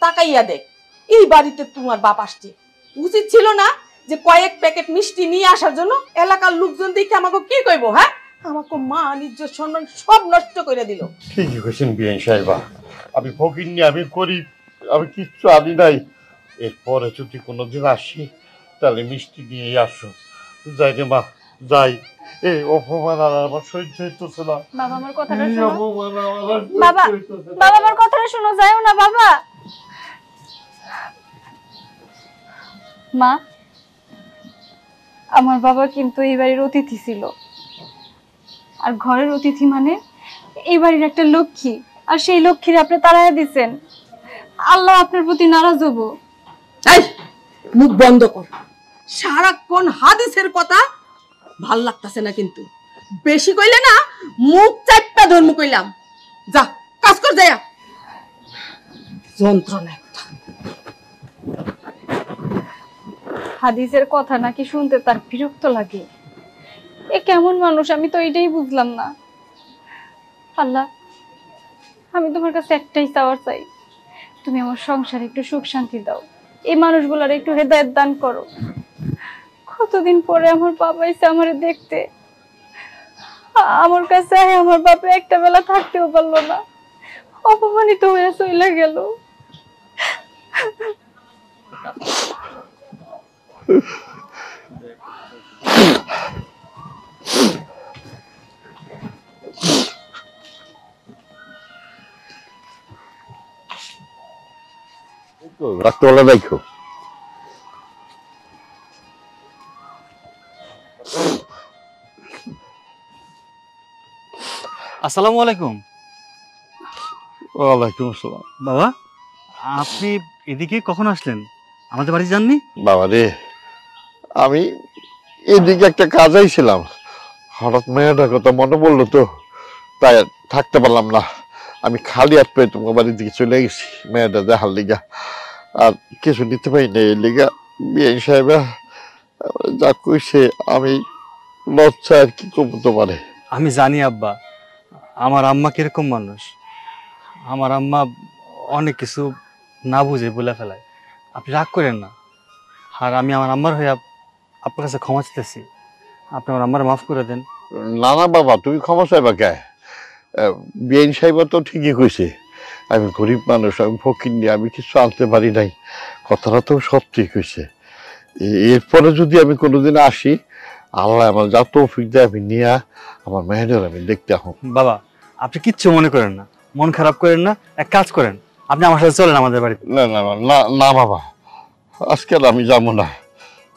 তাকাইয়া দেখ, এই বাড়িতে তোমার বাপ আসছে, উচিত ছিল না যে কয়েক প্যাকেট মিষ্টি নিয়ে আসার জন্য? এলাকার লোকজন দেখে আমাকে কি কইবো? হ্যাঁ, আমাকে মা নিজের সম্মান সব নষ্ট করে দিল। ঠিকই কইছেন বিআইন সাহেবা, আমি ফকিরনি, আমি গরিব, আমি কিচ্ছু আনি নাই। এরপরে যদি কোনোদিন আসি তাহলে মিষ্টি নিয়েই আসো। যাই রে মা, যাই। এই অপমান আর আমার সহ্য হইতেছে না। বাবা আমার কথাটা শোনো। অপমান আমার বাবা, বাবা আমার কথাটা শোনো, যাও না বাবা। মা, আমার বাবা কিন্তু এই বাড়ির অতিথি ছিল, আর ঘরের অতিথি মানে এই বাড়ির একটা লক্ষ্মী, আর সেই লক্ষ্মীর আপনি তাড়াইয়া দিচ্ছেন। আল্লাহ আপনার প্রতি নারাজ হব। এই মুখ বন্ধ কর, সারাক্ষণ হাদিসের কথা ভাল লাগতেছে না, কিন্তু বেশি কইলে না মুখ চাপটা ধর্ম কইলাম। যা কাজ কর, যায়া যন্ত্রণা একটা। হাদিসের কথা নাকি শুনতে তার বিরক্ত লাগে। এ কেমন মানুষ আমি তো এটাই বুঝলাম না। আল্লাহ, আমি তোমার কাছে একটাই চাওয়ার চাই, তুমি আমার সংসারে একটু সুখ শান্তি দাও, এই মানুষগুলোর একটু হেদায়েত দান করো। কতদিন পরে আমার বাবা এসে আমারে দেখতে, আমার কাছে আমার বাবা একটা বেলা থাকতেও পারলো না, অপমানিত হয়ে চলে গেল। রাত্রেবেলা দেখো। আসসালামু আলাইকুম। ওয়ালাইকুম আসসালাম। বাবা, আপনি এদিকে কখন আসলেন? আমাদের বাড়ি যাননি? বাবা রে, আমি এদিকে একটা কাজ আইছিলাম, হঠাৎ মেয়েটার কথা মনে পড়লো তো, তাই থাকতে পারলাম না। আমি খালি হাত পেয়ে তোমার বাড়ির দিকে চলে গেছি মেয়েটা দেখার লিগা, আর কিছু নিতে পারি না। এই লিগা বিআইন সাহেবা যা কইছে আমি লজ্জা আর কি করবো তোমারে। আমি জানি আব্বা, আমার আম্মা কিরকম মানুষ। আমার আম্মা অনেক কিছু না বুঝে বলে ফেলায়। আপনি রাগ করেন না, আর আমি আমার আম্মার হয়ে আপনার কাছে ক্ষমা চাইতেছি। আপনি আমার আম্মার মাফ করে দেন। না না বাবা, তুমি ক্ষমা চাইবা কে? বিআইন সাহেবা তো ঠিকই কইছে, আমি গরিব মানুষ, আমি ফকিন্নি, আমি কিছু আনতে পারি নাই। কথাটা তো সত্যি কইছে। এরপরে যদি আমি কোনোদিন আসি, আল্লাহ আমার যা তৌফিক দেয়, আমি নিয়ে আমার মেয়েদের আমি দেখতে আসবো। বাবা, আপনি কিচ্ছু মনে করেন না, মন খারাপ করেন না। এক কাজ করেন, আপনি আমার সাথে চলেন আমাদের বাড়িতে। না না না না বাবা, আজকে আমি যাবো না।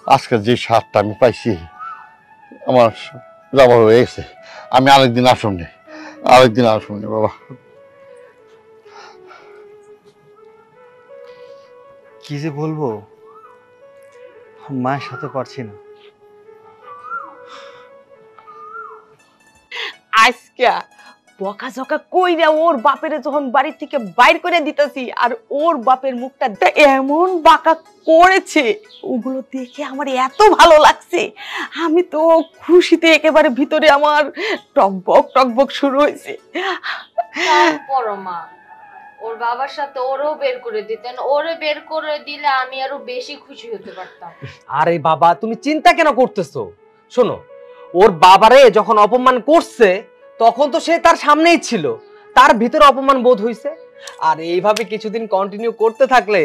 আজকে যে স্বাদটা আমি পাইছি আমার যাওয়া হয়ে গেছে। আমি আরেকদিন আসুন নি, আরেকদিন আসুন নি বাবা। কি যে বলবো, মায়ের সাথে পারছি না। আজকে বকাঝকা কইরা ওর বাপের যখন বাড়ি থেকে বাইর করে দিতেছি, আর ওর বাপের মুখটা এমন বাঁকা করেছে, ওগুলো দেখে আমার এত ভালো লাগছে। আমি তো খুশিতে একেবারে ভিতরে আমার টকবক টকবক শুরু হয়েছে। মা, ওর বাবার সাথে ওরও বের করে দিতেন, ওরে বের করে দিলে আমি আরো বেশি খুশি হতে পারতাম। আরে বাবা, তুমি চিন্তা কেন করতেছো? শোনো, ওর বাবারে যখন অপমান করছে তখন তো সে তার সামনেই ছিল, তার ভিতরে অপমান বোধ হইছে। আর এইভাবে কিছুদিন কন্টিনিউ করতে থাকলে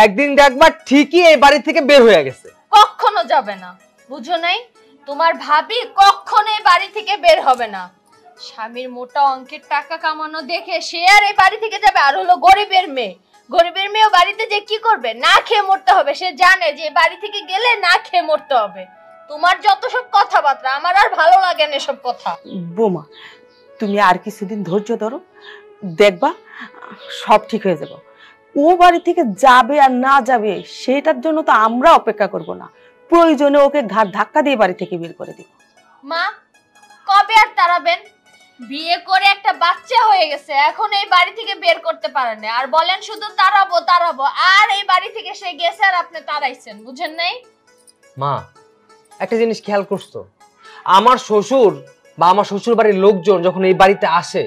একদিন দেখবা ঠিকই এই বাড়ি থেকে বের হয়ে গেছে। কখনো যাবে না, বুঝো নাই? তোমার ভাবি কখনো এই বাড়ি থেকে বের হবে না। স্বামীর মোটা অঙ্কের টাকা কামানো দেখে সে আর এই বাড়ি থেকে যাবে? আর হলো গরিবের মেয়ে, গরিবের মেয়েও বাড়িতে যে কি করবে? না খেয়ে মরতে হবে। সে জানে যে বাড়ি থেকে গেলে না খেয়ে মরতে হবে। তোমার যত সব কথাবার্তা আমার আর ভালো লাগে না এসব কথা। বোমা, তুমি আর কিছুদিন ধৈর্য ধরো, দেখবা সব ঠিক হয়ে যাবে। ও বাড়ি থেকে যাবে আর না যাবে সেটার জন্য তো আমরা অপেক্ষা করব না, প্রয়োজনে ওকে ঘাট ধাক্কা দিয়ে বাড়ি থেকে বের করে দিব। মা, কবে আর তাড়াবেন? বিয়ে করে একটা বাচ্চা হয়ে গেছে, এখন এই বাড়ি থেকে বের করতে পারেন না, আর বলেন শুধু তাড়াবো তাড়াবো। আর এই বাড়ি থেকে সে গেছে আর আপনি তাড়াইছেন, বুঝেন নাই? মা, একটা জিনিস খেয়াল করছো? আমার শ্বশুর বা আমার শ্বশুর বাড়ির লোকজন যখন এই বাড়িতে আসে,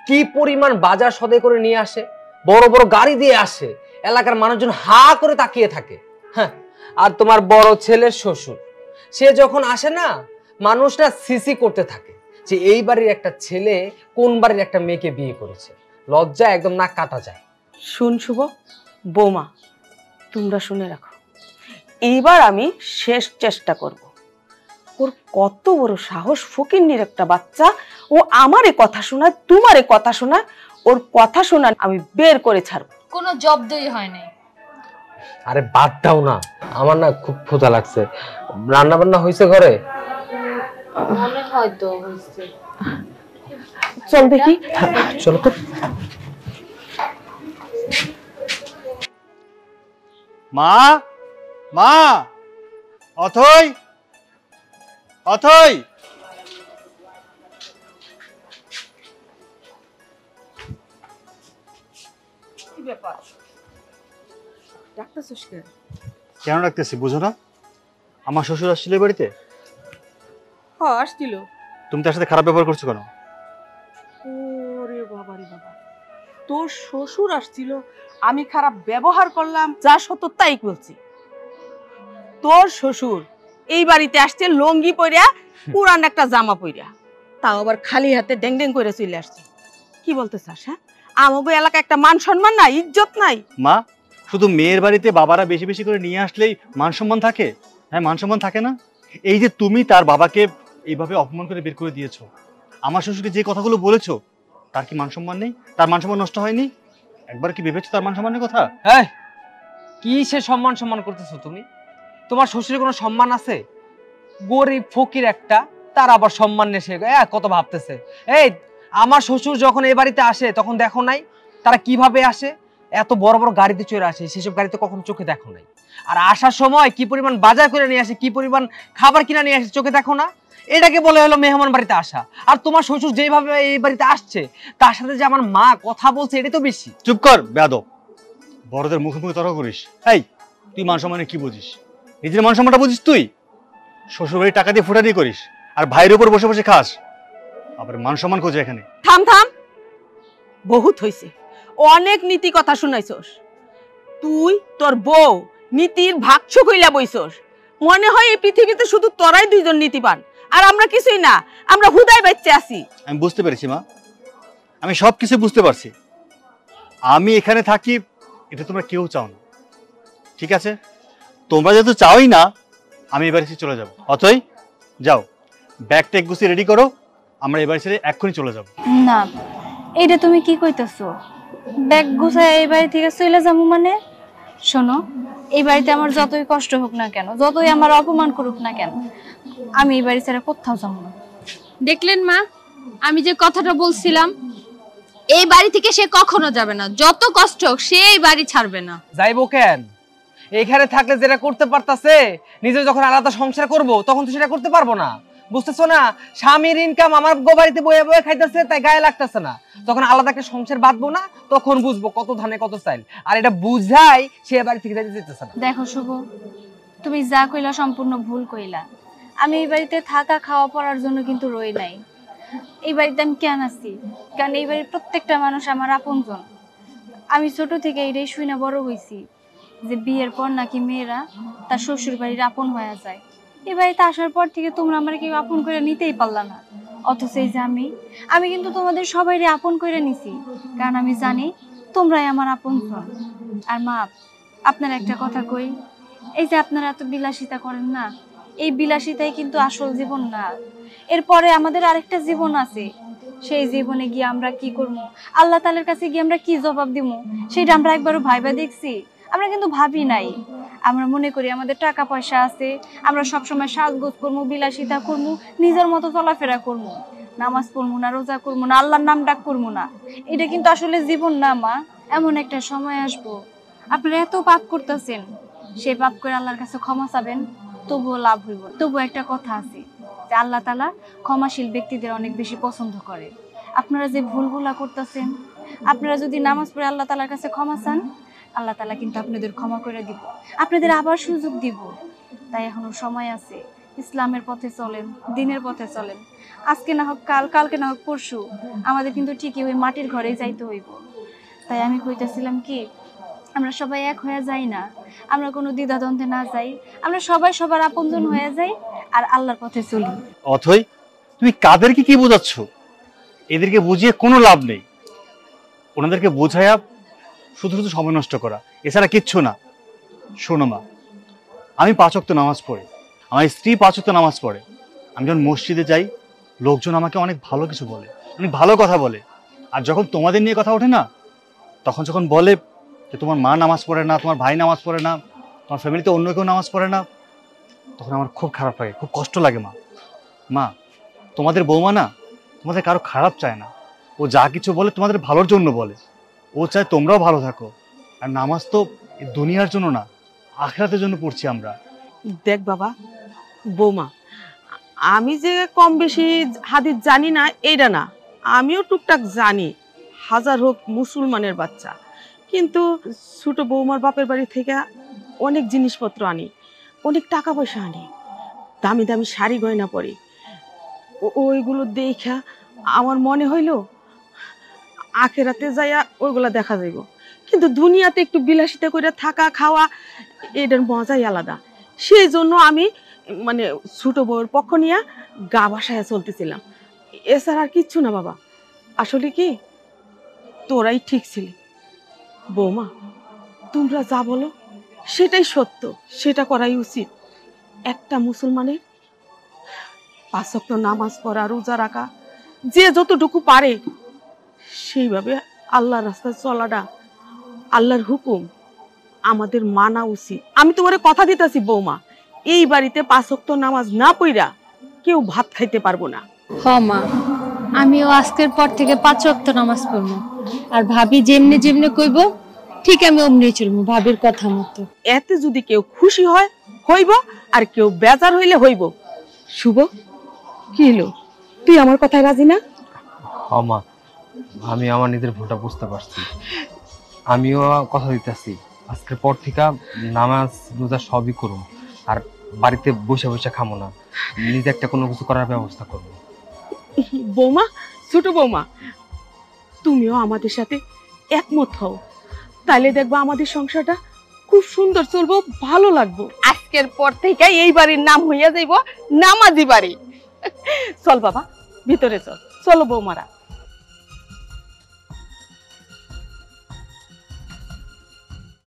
কি পরিমাণ বাজার সদাই করে নিয়ে আসে, বড় বড় গাড়ি দিয়ে আসে, এলাকার মানুষজন হা করে তাকিয়ে থাকে। হ্যাঁ, আর তোমার বড় ছেলের শ্বশুর, সে যখন আসে না, মানুষরা সিসি করতে থাকে, যে এই বাড়ির একটা ছেলে কোন বাড়ির একটা মেয়েকে বিয়ে করেছে। লজ্জা একদম নাক কাটা যায়। শুন শুভ, বৌমা তোমরা শুনে রাখো, এইবার আমি শেষ চেষ্টা করব। ওর কত বড় সাহস, ফকিন্নির একটা বাচ্চা, ও আমারে কথা শোনায়, তোমারে কথা শোনায়। ওর কথা শোনা আমি বের করে ছাড়বো। কোনো জব্দই হয় নাই। আরে বাদ দাও না, আমার না খুব ক্ষুধা লাগছে। রান্না বান্না হয়েছে ঘরে? মনে হয় তো হইছে। চল দেখি। চলো তো। মা, মা, অথই, অথই। কি ব্যাপার? ডাক্তারছস কেন? কেন রাখতেছি বুঝো না? আমার শ্বশুর আসছিল এই বাড়িতে। হ্যাঁ আসছিল। তুমি তার সাথে খারাপ ব্যবহার করছো কেন? ওরে বাবা রে বাবা, তোর শ্বশুর আসছিল, আমি খারাপ ব্যবহার করলাম, যা সত্য তাই বলছি। তোর শ্বশুর এই বাড়িতে আসছে লঙ্গি পইরা, পুরান একটা জামা পইরা, তাও আবার খালি হাতে ড্যাং ড্যাং করে চলে আসছে। কি বলতে চাস? হ্যাঁ, আমাগো এলাকা একটা মান সম্মান নাই, ইজ্জত নাই। মা, শুধু মেয়ের বাড়িতে বাবারা বেশি বেশি করে নিয়ে আসলেই মান সম্মান থাকে? হ্যাঁ, মান সম্মান থাকে না? এই যে তুমি তার বাবাকে এইভাবে অপমান করে বের করে দিয়েছো, আমার শ্বশুরকে যে কথাগুলো বলেছো, তার কি মান সম্মান নেই? তার মান সম্মান নষ্ট হয়নি? একবার কি ভেবেছো তার মান সম্মানের কথা? এই কি সে সম্মান করতেছো তুমি? তোমার শ্বশুরের কোনো সম্মান আছে? গরিব ফকির একটা, তার আবার সম্মান নেই। সে কত ভাবতেছে। এই আমার শ্বশুর যখন এই বাড়িতে আসে তখন দেখো নাই তারা কিভাবে আসে? এত বড় বড় গাড়িতে চড়ে আসে, সেসব গাড়িতে কখনো চোখে দেখো নাই। আর আসার সময় কি পরিমাণ বাজার করে নিয়ে আসে, কি পরিমাণ খাবার কিনা নিয়ে আসে, চোখে দেখো না? এটাকে বলে হলো মেহমান বাড়িতে আসা। আর তোমার শ্বশুর যেভাবে এই বাড়িতে আসছে, তার সাথে যে আমার মা কথা বলছে, এটা তো বেশি। চুপ কর বেয়াদব, বড়দের মুখে মুখে তর্ক করিস। এই তুই মান সম্মানে কি বুঝিস? নিজের মান সম্মানটা বুঝিস তুই? শ্বশুর বাড়ির টাকা দিয়ে ফুটানি করিস আর ভাইয়ের উপর বসে বসে খাস, আবার মান সম্মান খোঁজে এখানে। থাম থাম, বহুত হইছে, অনেক নীতি কথা শুনাইছস। তুই তোর বউ নীতির ভাগছ কইলা বইছস। মনে হয় এই পৃথিবীতে শুধু তোরাই দুইজন নীতিবান, আর আমরা কিছুই না, আমরা হুদাই বাচ্চা আছি। আমি বুঝতে পেরেছি মা, আমি সব কিছু বুঝতে পারছি। আমি এখানে থাকি এটা তোমরা কেউ চাও না, ঠিক আছে? তোমরা যেহেতু চাওই না, আমি এবার এসে চলে যাবো। অতই যাও, ব্যাগ ট্যাগ গুছিয়ে রেডি করো, আমরা এবার ছেড়ে এক্ষুনি চলে যাবো। না, এইটা তুমি কি কইতাছো? ব্যাগ গুছায় এই বাড়ি থেকে চলে যাবো মানে? শোনো, এই বাড়িতে আমার যতই কষ্ট হোক না কেন, যতই আমার অপমান করুক না কেন, আমি এই বাড়ি ছেড়ে কোথাও যাবো না। দেখলেন মা, আমি যে কথাটা বলছিলাম, এই বাড়ি থেকে সে কখনো যাবে না, যত কষ্ট হোক সে এই বাড়ি ছাড়বে না। যাইবো কেন? এখানে থাকলে যেটা করতে পারতাছে, নিজে যখন আলাদা সংসার করব তখন তো সেটা করতে পারবো না। বুঝতেছো না? স্বামীর ইনকাম আমার বাড়িতে বয়ে বয়ে খাইতেছে, তাই গায়ে লাগতেছে না। তখন আলাদা একটা সংসার বাঁধবো না, তখন বুঝবো কত ধানে কত চাইল। আর এটা বুঝাই সে বাড়ি থেকে যাইতে চাইতেছে না। দেখো শুভ, তুমি যা কইলা সম্পূর্ণ ভুল কইলা। আমি এই বাড়িতে থাকা খাওয়া পড়ার জন্য কিন্তু রই নাই। এই বাড়িতে আমি কেন আছি? কারণ এই বাড়ির প্রত্যেকটা মানুষ আমার আপনজন। আমি ছোট থেকে এটাই শুই না বড় হয়েছি যে বিয়ের পর নাকি মেয়েরা তার শ্বশুর বাড়ির আপন হয়ে যায়। এই বাড়িতে আসার পর থেকে তোমরা আমার কেউ আপন করে নিতেই পারলা না, অথচ এই যে আমি কিন্তু তোমাদের সবাইরে আপন করে নিছি, কারণ আমি জানি তোমরাই আমার আপনজন। আর মা, আপনার একটা কথা কই, এই যে আপনারা এত বিলাসিতা করেন না, এই বিলাসিতাই কিন্তু আসল জীবন না। এরপরে আমাদের আরেকটা জীবন আছে, সেই জীবনে গিয়ে আমরা কি করবো, আল্লাহ তাআলার কাছে গিয়ে আমরা কি জবাব দিব, সেটা আমরা একবারও ভাইবা দেখছি? আমরা কিন্তু ভাবি নাই। আমরা মনে করি আমাদের টাকা পয়সা আছে, আমরা সবসময় সাজগোজ করবো, বিলাসিতা করবো, নিজের মতো চলাফেরা করবো, নামাজ পড়বো না, রোজা করবো না, আল্লাহর নাম ডাক করবো না। এটা কিন্তু আসলে জীবন না মা। এমন একটা সময় আসবো আপনারা এত পাপ করতেছেন, সে পাপ করে আল্লাহর কাছে ক্ষমা চাবেন, তবুও লাভ হইব। তবুও একটা কথা আছে যে আল্লাহ তাআলা ক্ষমাশীল ব্যক্তিদের অনেক বেশি পছন্দ করে। আপনারা যে ভুলগুলা করতেছেন, আপনারা যদি নামাজ পড়ে আল্লাহ তাআলার কাছে ক্ষমা চান, আল্লাহ তাআলা কিন্তু আপনাদের ক্ষমা করে দিব, আপনাদের আবার সুযোগ দিব। তাই এখনো সময় আছে, ইসলামের পথে চলেন, দ্বীনের পথে চলেন। আজকে না হোক কাল, কালকে না হোক পরশু, আমাদের কিন্তু ঠিকই ওই মাটির ঘরেই যাইতে হইব। তাই আমি কইতেছিলাম কি, আমরা সবাই এক হয়ে যাই না, আমরা কোনো দ্বিধাদ্বন্দ্বে না যাই, আমরা সবাই সবার আপনজন হয়ে যাই আর আল্লাহর পথে চলি। অথই, তুমি তুমি কাদেরকে কি বোঝাচ্ছ? এদেরকে বুঝিয়ে কোনো লাভ নেই। ওনাদেরকে বোঝায়া শুধু শুধু সময় নষ্ট করা, এছাড়া কিচ্ছু না। শোনো মা, আমি 5 ওয়াক্ত নামাজ পড়ি, আমার স্ত্রী 5 ওয়াক্ত নামাজ পড়ে। আমি যখন মসজিদে যাই, লোকজন আমাকে অনেক ভালো কিছু বলে, অনেক ভালো কথা বলে। আর যখন তোমাদের নিয়ে কথা ওঠে না, তখন যখন বলে যে তোমার মা নামাজ পড়ে না, তোমার ভাই নামাজ পড়ে না, তোমার ফ্যামিলিতে অন্য কেউ নামাজ পড়ে না, তখন আমার খুব খারাপ লাগে, খুব কষ্ট লাগে। মা, তোমাদের বৌমা না তোমাদের কারো খারাপ চায় না। ও যা কিছু বলে তোমাদের ভালোর জন্য বলে। ও চায় তোমরাও ভালো থাকো। আর নামাজ তো দুনিয়ার জন্য না, আখিরাতের জন্য পড়ছি আমরা। দেখ বাবা, বৌমা, আমি যে কম বেশি হাদিস জানি না এইটা না, আমিও টুকটাক জানি। হাজার হোক মুসলমানের বাচ্চা, কিন্তু ছোট বৌমার বাপের বাড়ি থেকে অনেক জিনিসপত্র আনি, অনেক টাকা পয়সা আনি, দামি দামি শাড়ি গয়না পরি। ওইগুলো দেখা আমার মনে হইল আখেরাতে যাইয়া ওইগুলা দেখা যাইব। কিন্তু দুনিয়াতে একটু বিলাসিতা করে থাকা খাওয়া, এটার মজাই আলাদা। সেই জন্য আমি মানে ছোট বউয়ের পক্ষ নিয়ে গা ভাসায় চলতেছিলাম, এছাড়া আর কিচ্ছু না বাবা। আসলে কি, তোরাই ঠিক ছিলি বৌমা, তোমরা যা বলো সেটাই সত্য, সেটা করাই উচিত। একটা মুসলমানের 5 ওয়াক্ত নামাজ পড়া, রোজা রাখা, যে যতটুকু পারে সেইভাবে আল্লাহর রাস্তায় চলাটা আল্লাহর হুকুম, আমাদের মানা উচিত। আমি তোমারে কথা দিতেছি বৌমা, এই বাড়িতে 5 ওয়াক্ত নামাজ না পড়া কেউ ভাত খাইতে পারবো না। হ মা, আমিও আজকের পর থেকে 5 ওয়াক্ত নামাজ পড়বো। আর ভাবি যেমনি যেমনি কইব ঠিক আমি অমনি চলবো, ভাবির কথা মতো। এতে যদি কেউ খুশি হয় হইব, আর কেউ বেজার হইলে হইব। শুভ, কি হলো, তুই আমার কথায় রাজি না? মা, আমি আমার নিজের ভুলটা বুঝতে পারছি। আমিও কথা দিতেছি, আজকের পর থেকে নামাজ রোজা সবই করুম। আর বাড়িতে বসে বসে খামো না, নিজে একটা কোনো কিছু করার ব্যবস্থা করবো। বৌমা, ছোট বৌমা, তুমিও আমাদের সাথে একমত হও, তাহলে দেখবা আমাদের সংসারটা খুব সুন্দর চলবো, ভালো লাগবো। আজকের পর থেকে এই বাড়ির নাম হইয়া যাইব নামাজি বাড়ি। চল বাবা, ভিতরে চল। চলো বৌমারা।